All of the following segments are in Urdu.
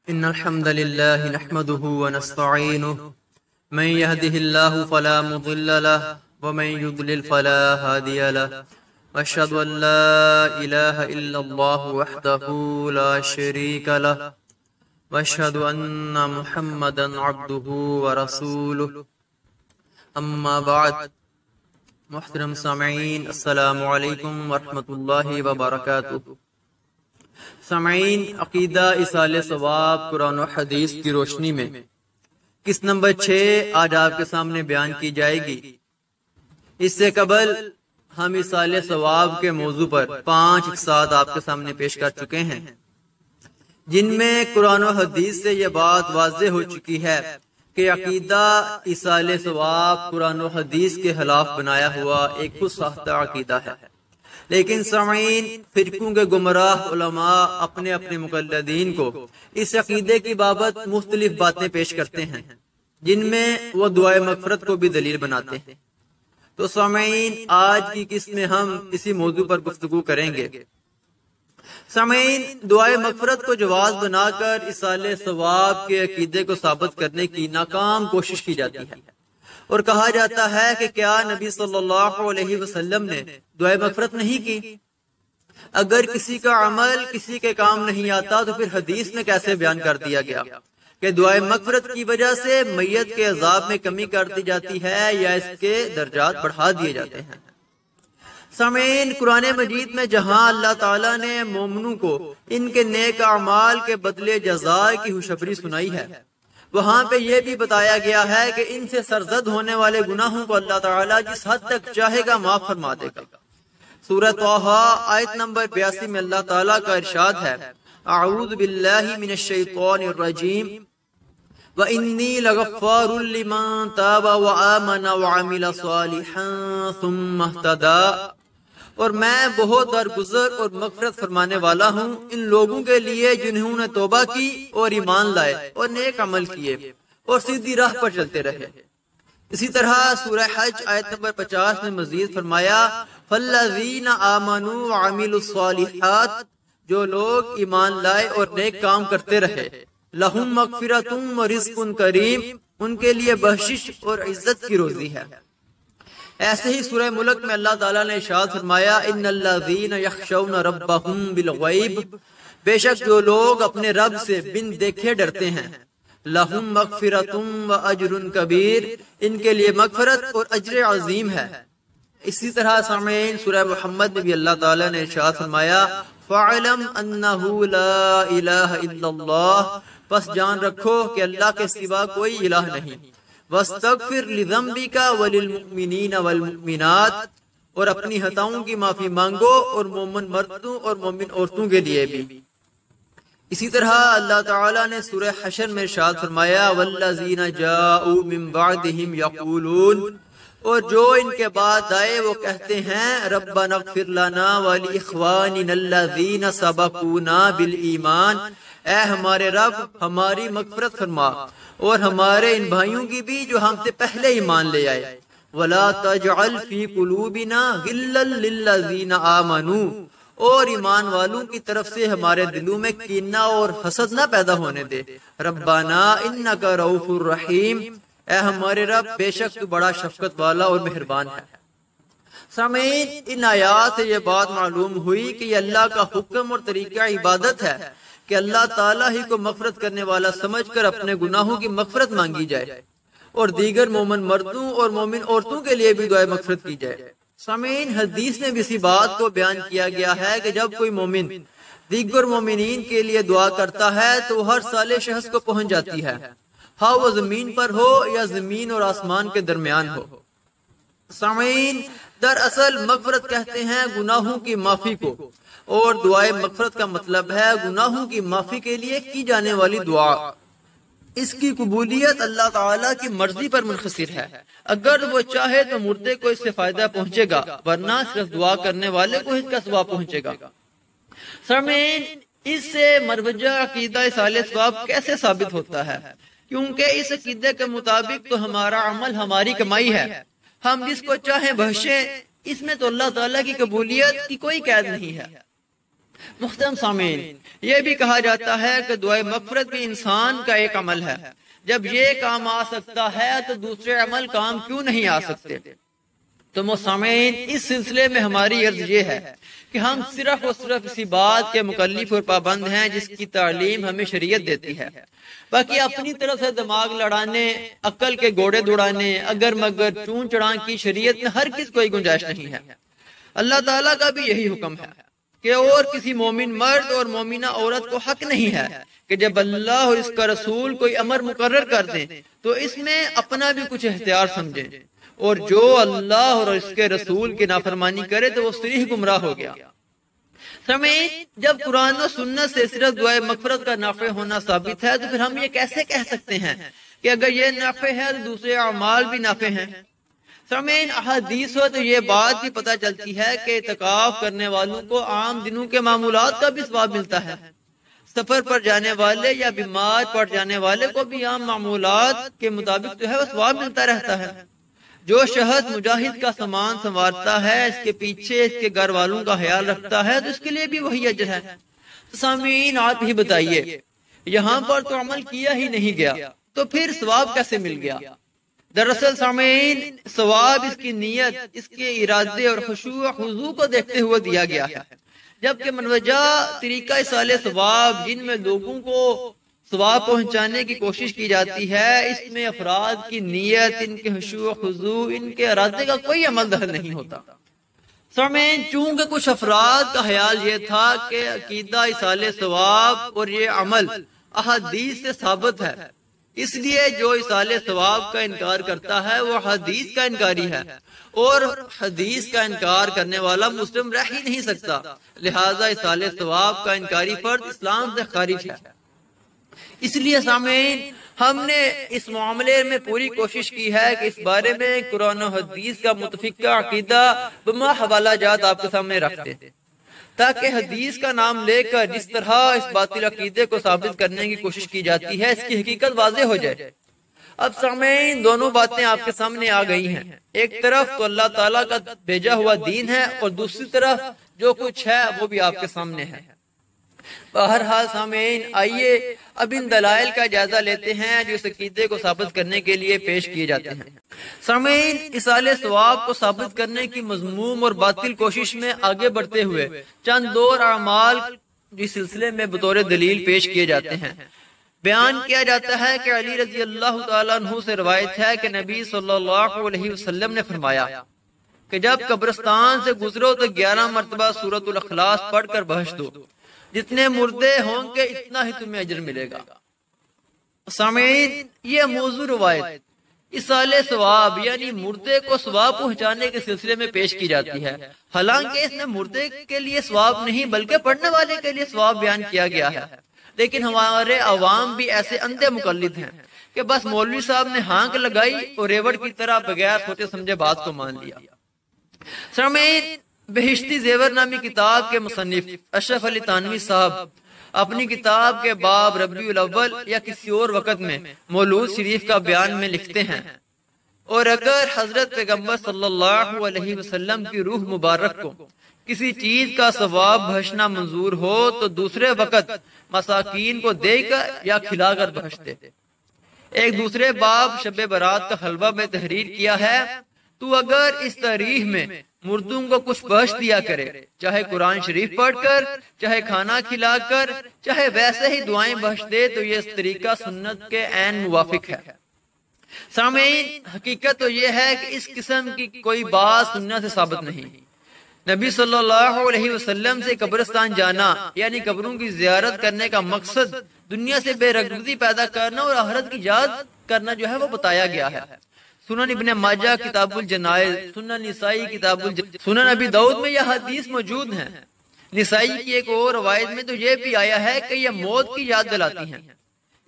إن الحمد لله نحمده ونستعينه من يهده الله فلا مضل له ومن يضلل فلا هادي له وأشهد أن لا إله إلا الله وحده لا شريك له وأشهد أن محمدا عبده ورسوله أما بعد محترم سامعین السلام علیکم ورحمۃ اللہ وبرکاتہ۔ سامعین، عقیدہ ایصال ثواب قرآن و حدیث کی روشنی میں قسط نمبر 6 آج آپ کے سامنے بیان کی جائے گی۔ اس سے قبل ہم ایصال ثواب کے موضوع پر 5 اقساط آپ کے سامنے پیش کر چکے ہیں، جن میں قرآن و حدیث سے یہ بات واضح ہو چکی ہے کہ عقیدہ ایصال ثواب قرآن و حدیث کے خلاف بنایا ہوا ایک خود ساختہ عقیدہ ہے، لیکن سامعین، فرقوں کے گمراہ علماء اپنے اپنے مقلدین کو اس عقیدے کی بابت مختلف باتیں پیش کرتے ہیں، جن میں وہ دعائے مغفرت کو بھی دلیل بناتے ہیں۔ تو سامعین، آج کی قسط میں ہم اسی موضوع پر گفتگو کریں گے۔ سامعین، دعائے مغفرت کو جواز بنا کر ایصال ثواب کے عقیدے کو ثابت کرنے کی ناکام کوشش کی جاتی ہے، اور کہا جاتا ہے کہ کیا نبی صلی اللہ علیہ وسلم نے دعائے مغفرت نہیں کی؟ اگر کسی کا عمل کسی کے کام نہیں آتا تو پھر حدیث میں کیسے بیان کر دیا گیا کہ دعائے مغفرت کی وجہ سے میت کے عذاب میں کمی کر دی جاتی ہے یا اس کے درجات بڑھا دیے جاتے ہیں؟ سامعین، قرآن مجید میں جہاں اللہ تعالیٰ نے مومنوں کو ان کے نیک اعمال کے بدلے جزا کی خوشخبری سنائی ہے، وہاں پہ یہ بھی بتایا گیا ہے کہ ان سے سرزد ہونے والے گناہوں کو اللہ تعالیٰ جس حد تک چاہے گا معاف فرما دے گا۔ سورہ طٰہٰ آیت نمبر 82 میں اللہ تعالیٰ کا ارشاد ہے، اعوذ باللہ من الشیطان الرجیم وَإِنِّي لَغَفَّارٌ لِّمَن تَابَ وَآمَنَ وَعَمِلَ صَالِحًا ثُمَّ اهْتَدَىٰ، اور میں بہت درگزر اور مغفرت فرمانے والا ہوں ان لوگوں کے لیے جنہوں نے توبہ کی اور ایمان لائے اور نیک عمل کیے اور سیدھی راہ پر چلتے رہے۔ اسی طرح سورہ حج آیت نمبر 50 میں مزید فرمایا، فَالَّذِينَ آمَنُوا وَعَمِلُوا الصَّالِحَاتِ، جو لوگ ایمان لائے اور نیک کام کرتے رہے، لَهُم مَغْفِرَةٌ وَرِزْقٌ كَرِيمٌ، ان کے لیے بخشش اور عزت کی روزی ہے۔ ایسے ہی سورہ ملک میں اللہ تعالیٰ نے ارشاد فرمایا، ان الذین یخشون ربہم بالغیب، بے شک جو لوگ اپنے رب سے بن دیکھے ڈرتے ہیں، لہم مغفرۃ واجر کبیر، ان کے لیے مغفرت اور اجر عظیم ہے۔ اسی طرح سامعین، سورہ محمد میں بھی اللہ تعالیٰ نے ارشاد فرمایا، فاعلم انہ لا الہ الا اللہ، پس جان رکھو کہ اللہ کے سوا کوئی الہ نہیں، وَاسْتَغْفِرْ لِذَنْبِكَ وَلِلْمُؤْمِنِينَ وَالْمُؤْمِنَاتِ، اور اپنی خطاؤں کی معافی مانگو اور مومن مردوں اور مومن عورتوں کے لیے بھی۔ اسی طرح اللہ تعالیٰ نے سورہ حشر میں ارشاد فرمایا، وَالَّذِينَ جَاءُوا مِن بَعْدِهِمْ يَقُولُونَ، اور جو ان کے بعد آئے وہ کہتے ہیں، رَبَّنَا اغْفِرْ لَنَا وَلِإِخْوَانِنَا الَّذِينَ سَبَقُونَا بِالْإِيمَانِ، اے ہمارے رب ہماری مغفرت فرما اور ہمارے ان بھائیوں کی بھی جو ہم سے پہلے ایمان لے آئے، وَلَا تَجْعَلْ فِي قُلُوبِنَا غِلًّا لِلَّذِينَ آمَنُوا، اور ایمان والوں کی طرف سے ہمارے دلوں میں کینہ اور حسد نہ پیدا ہونے دے، رَبَّنَا إِنَّكَ رَءُوفٌ رَحِيمٌ، اے ہمارے رب بے شک تو بڑا شفقت والا اور مہربان ہے۔ سامعین، ان آیات سے یہ بات معلوم ہوئی کہ یہ اللہ کا حکم اور طریقہ عبادت ہے کہ اللہ تعالیٰ ہی کو مغفرت کرنے والا سمجھ کر اپنے گناہوں کی مغفرت مانگی جائے، اور دیگر مومن مردوں اور مومن عورتوں کے لیے بھی دعائے مغفرت کی جائے۔ سامعین، حدیث میں بھی اسی بات کو بیان کیا گیا ہے کہ جب کوئی مومن دیگر مومنین کے لیے دعا کرتا ہے تو ہر صالح شخص کو پہنچ جاتی ہے، ہاں وہ زمین پر ہو یا زمین اور آسمان کے درمیان ہو۔ سامعین، دراصل مغفرت کہتے ہیں گناہوں کی معافی کو، اور دعائے مغفرت کا مطلب ہے گناہوں کی معافی کے لیے کی جانے والی دعا۔ اس کی قبولیت اللہ تعالیٰ کی مرضی پر منحصر ہے، اگر وہ چاہے تو مردے کو اس سے فائدہ پہنچے گا، ورنہ صرف دعا کرنے والے کو اس کا ثواب پہنچے گا۔ سامعین، اس سے مروجہ عقیدہ ایصال ثواب کیسے ثابت ہوتا ہے؟ کیونکہ اس عقیدے کے مطابق تو ہمارا عمل ہماری کمائی ہے، ہم جس کو چاہیں بخشیں، اس میں تو اللہ تعالیٰ کی قبولیت کی کوئی قید نہیں ہے۔ محترم سامعین، یہ بھی کہا جاتا ہے کہ دعائے مغفرت بھی انسان کا ایک عمل ہے۔ جب یہ کام آ سکتا ہے تو دوسرے عمل کام کیوں نہیں آ سکتے؟ تو سامعین، اس سلسلے میں ہماری عرض یہ ہے کہ ہم صرف اور صرف اسی بات کے مکلف اور پابند ہیں جس کی تعلیم ہمیں شریعت دیتی ہے۔ باقی اپنی طرف سے دماغ لڑانے، عقل کے گھوڑے دوڑانے، اگر مگر چون چڑان کی شریعت میں ہر کس کوئی گنجائش نہیں ہے۔ اللہ تعالیٰ کا بھی یہی حکم ہے کہ اور کسی مومن مرد اور مومنہ عورت کو حق نہیں ہے کہ جب اللہ اور اس کا رسول کوئی امر مقرر کر دیں تو اس میں اپنا بھی کچھ اختیار سمجھیں، اور جو اللہ اور اس کے رسول کی نافرمانی کرے تو وہ صریح گمراہ ہو گیا۔ سامعین، جب قرآن و سنت سے صرف دعائے مغفرت کا نافع ہونا ثابت ہے تو پھر ہم یہ کیسے کہہ سکتے ہیں کہ اگر یہ نافع ہے تو دوسرے اعمال بھی نافع ہیں؟ سامعین، احادیث ہو تو یہ بات بھی پتہ چلتی ہے کہ اعتکاف کرنے والوں کو عام دنوں کے معمولات کا بھی ثواب ملتا ہے۔ سفر پر جانے والے یا بیمار پڑ جانے والے کو بھی عام معمولات کے مطابق جو ہے وہ ثواب ملتا رہتا ہے۔ جو شخص مجاہد کا سامان سنوارتا ہے، اس کے پیچھے اس کے گھر والوں کا خیال رکھتا ہے تو اس کے لیے بھی وہی اجر ہے۔ تو سامعین، آپ ہی بتائیے، یہاں پر تو عمل کیا ہی نہیں گیا تو پھر ثواب کیسے مل گیا؟ دراصل سامعین، ثواب اس کی نیت، اس کے ارادے اور خشوع و خضوع کو دیکھتے ہوئے دیا گیا ہے، جبکہ منوجہ طریقہ ایصال ثواب جن میں لوگوں کو ثواب پہنچانے کی کوشش کی جاتی ہے، اس میں افراد کی نیت، ان کے خشوع و خضوع، ان کے ارادے کا کوئی عمل دخل نہیں ہوتا۔ سامعین، چونکہ کچھ افراد کا خیال یہ تھا کہ عقیدہ ایصال ثواب اور یہ عمل احادیث سے ثابت ہے، اس لیے جو ایصال ثواب کا انکار کرتا ہے وہ حدیث کا انکاری ہے، اور حدیث کا انکار کرنے والا مسلم رہ ہی نہیں سکتا، لہذا ایصال ثواب کا انکاری فرد اسلام سے خارج ہے۔ اس لیے سامعین، ہم نے اس معاملے میں پوری کوشش کی ہے کہ اس بارے میں قرآن و حدیث کا متفقہ عقیدہ بما حوالہ جات آپ کے سامنے رکھ دیں، تاکہ حدیث کا نام لے کر جس طرح اس باطل عقیدے کو ثابت کرنے کی کوشش کی جاتی ہے، اس کی حقیقت واضح ہو جائے۔ اب سامعین، دونوں باتیں آپ کے سامنے آ گئی ہیں۔ ایک طرف تو اللہ تعالیٰ کا بھیجا ہوا دین ہے، اور دوسری طرف جو کچھ ہے وہ بھی آپ کے سامنے ہے۔ بہرحال سامعین، آئیے اب ان دلائل کا جائزہ لیتے ہیں جو اس عقیدے کو ثابت کرنے کے لیے پیش کیے جاتے ہیں۔ سامعین، ایصال ثواب کو ثابت کرنے کی مذموم اور باطل کوشش میں آگے بڑھتے ہوئے چند اور اعمال اس سلسلے میں بطور دلیل پیش کیے جاتے ہیں۔ بیان کیا جاتا ہے کہ علی رضی اللہ تعالیٰ عنہ سے روایت ہے کہ نبی صلی اللہ علیہ وسلم نے فرمایا کہ جب قبرستان سے گزرو تو 11 مرتبہ سورۃ الاخلاص پڑھ کر بخش دو، جتنے مردے ہوں گے اتنا ہی تمہیں اجر ملے گا۔ سامعین، یہ موضوع روایت ایصال ثواب یعنی مردے کو ثواب پہنچانے کے سلسلے میں پیش کی جاتی ہے، حالانکہ اس میں مردے کے لیے ثواب نہیں بلکہ پڑھنے والے کے لیے ثواب بیان کیا گیا ہے۔ لیکن ہمارے عوام بھی ایسے اندھے مقلد ہیں کہ بس مولوی صاحب نے ہانک لگائی اور ریوڑ کی طرح بغیر سوچے سمجھے بات کو مان لیا۔ سامعین، بہشتی زیور نامی کتاب کے مصنف اشرف علی تھانوی صاحب اپنی کتاب کے باب ربیع الاول یا کسی اور وقت میں مولود شریف کا بیان میں لکھتے ہیں، اور اگر حضرت پیغمبر صلی اللہ علیہ وسلم کی روح مبارک کو کسی چیز کا ثواب بخشنا منظور ہو تو دوسرے وقت مساکین کو دے کر یا کھلا کر بخشتے۔ ایک دوسرے باب شب برات کا حلوہ میں تحریر کیا ہے، تو اگر اس تاریخ میں مردوں کو کچھ بخش دیا کرے، چاہے قرآن شریف پڑھ کر، چاہے کھانا کھلا کر، چاہے ویسے ہی دعائیں بخش دے، تو یہ اس طریقہ سنت کے عین موافق ہے۔ سامعین، حقیقت تو یہ ہے کہ اس قسم کی کوئی بات سنت سے ثابت نہیں۔ نبی صلی اللہ علیہ وسلم سے قبرستان جانا یعنی قبروں کی زیارت کرنے کا مقصد دنیا سے بے رغبتی پیدا کرنا اور آخرت کی یاد کرنا جو ہے وہ بتایا گیا ہے۔ سنن ابن ماجہ کتاب الجنائز، سنن نسائی کتاب سنن ابی داؤد میں یہ حدیث موجود ہیں۔ نسائی کی ایک اور روایت میں تو یہ بھی آیا ہے کہ یہ موت کی یاد دلاتی ہیں۔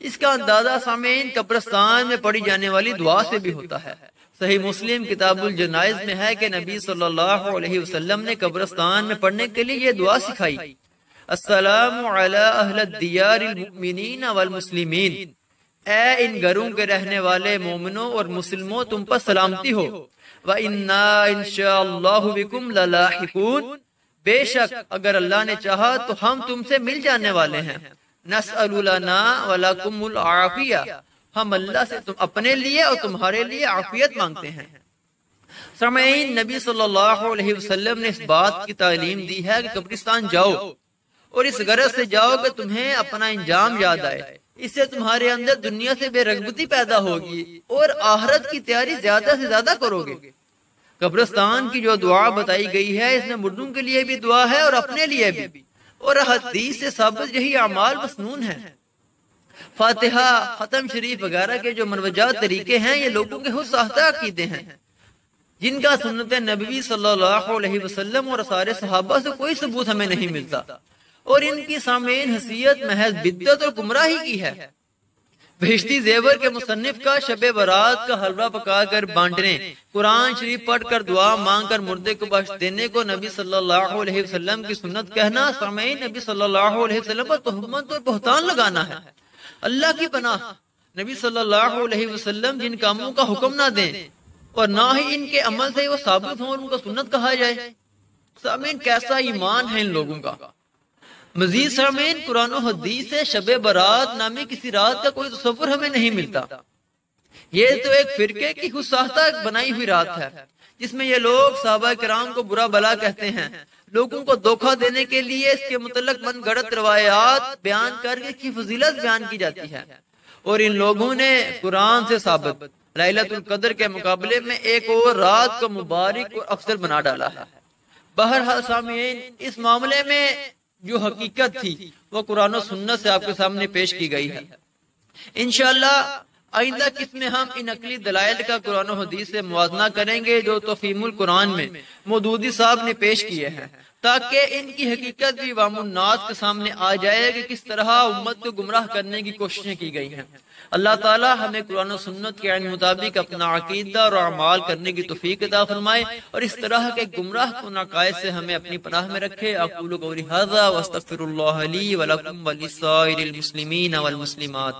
اس کا اندازہ سامعین قبرستان میں پڑھی جانے والی دعا سے بھی ہوتا ہے۔ صحیح مسلم کتاب الجنائز میں ہے کہ نبی صلی اللہ علیہ وسلم نے قبرستان میں پڑھنے کے لیے یہ دعا سکھائی: السلام علی اہل الدیار المؤمنین والمسلمین، اے ان گھروں کے رہنے والے مومنوں اور مسلموں تم پر سلامتی ہو، وَإِنَّا إِنشَاءَ اللَّهُ بِكُمْ لَلَاحِقُونَ، بے شک اگر اللہ نے چاہا تو ہم تم سے مل جانے والے ہیں. نسأل لنا ولکم العافیہ، ہم اللہ سے تم اپنے لیے اور تمہارے لیے عافیت مانگتے ہیں. سامعین، نبی صلی اللہ علیہ وسلم نے اس بات کی تعلیم دی ہے کہ قبرستان جاؤ اور اس غرض سے جاؤ کہ تمہیں اپنا انجام یاد آئے. اس سے تمہارے اندر دنیا سے بے رغبتی پیدا ہوگی اور آخرت کی تیاری زیادہ سے زیادہ کرو گے. قبرستان کی جو دعا بتائی گئی ہے اس میں مردوں کے لیے بھی دعا ہے اور اپنے لیے بھی، اور حدیث سے ثابت یہی اعمال مسنون ہیں. فاتحہ، ختم شریف وغیرہ کے جو مروجات طریقے ہیں یہ لوگوں کے خود ساختہ عقیدے ہیں جن کا سنت نبوی صلی اللہ علیہ وسلم اور سارے صحابہ سے کوئی ثبوت ہمیں نہیں ملتا، اور ان کی سامعین حیثیت محض بدعت اور گمراہی کی ہے. بہشتی زیور کے مصنف کا شب برات کا حلوہ پکا کر بانٹنے، قرآن شریف پڑھ کر دعا مانگ کر مردے کو بخش دینے کو نبی صلی اللہ علیہ وسلم کی سنت کہنا سامعین نبی صلی اللہ علیہ وسلم پر تہمت اور بہتان لگانا ہے. اللہ کی پناہ، نبی صلی اللہ علیہ وسلم جن کاموں کا حکم نہ دیں اور نہ ہی ان کے عمل سے وہ ثابت ہوں اور ان کو سنت کہا جائے. سامعین کیسا ایمان ہے ان لوگوں کا. مزید سامعین، قرآن و حدیث سے شب برات نامی کسی رات کا کوئی تصور ہمیں نہیں ملتا. یہ تو ایک فرقے کی خود ساختہ بنائی ہوئی رات ہے جس میں یہ لوگ صحابہ کرام کو برا بلا کہتے ہیں. لوگوں کو دھوکہ دینے کے لیے اس کے متعلق من گھڑت روایات بیان کر کے اس کی فضیلت بیان کی جاتی ہے، اور ان لوگوں نے قرآن سے ثابت لیلۃ القدر کے مقابلے میں ایک اور رات کو مبارک اور افضل بنا ڈالا ہے. بہرحال سامعین، اس معاملے میں جو حقیقت تھی وہ قرآن و سنت سے آپ کے سامنے پیش کی گئی ہے. انشاءاللہ آئندہ قسط میں ہم ان عقلی دلائل کا قرآن و حدیث سے موازنہ کریں گے جو تفہیم القرآن میں مودودی صاحب نے پیش کیے ہیں، تاکہ ان کی حقیقت بھی عوام الناس کے سامنے آ جائے کہ کس طرح امت کو گمراہ کرنے کی کوششیں کی گئی ہیں. اللہ تعالی ہمیں قرآن و سنت کے عین مطابق اپنا عقیدہ اور اعمال کرنے کی توفیق عطا فرمائے، اور اس طرح کے گمراہ کن عقائد سے ہمیں اپنی پناہ میں رکھے. اقول قولی ھذا واستغفر اللہ لی ولکم ولسائر المسلمین والمسلمات.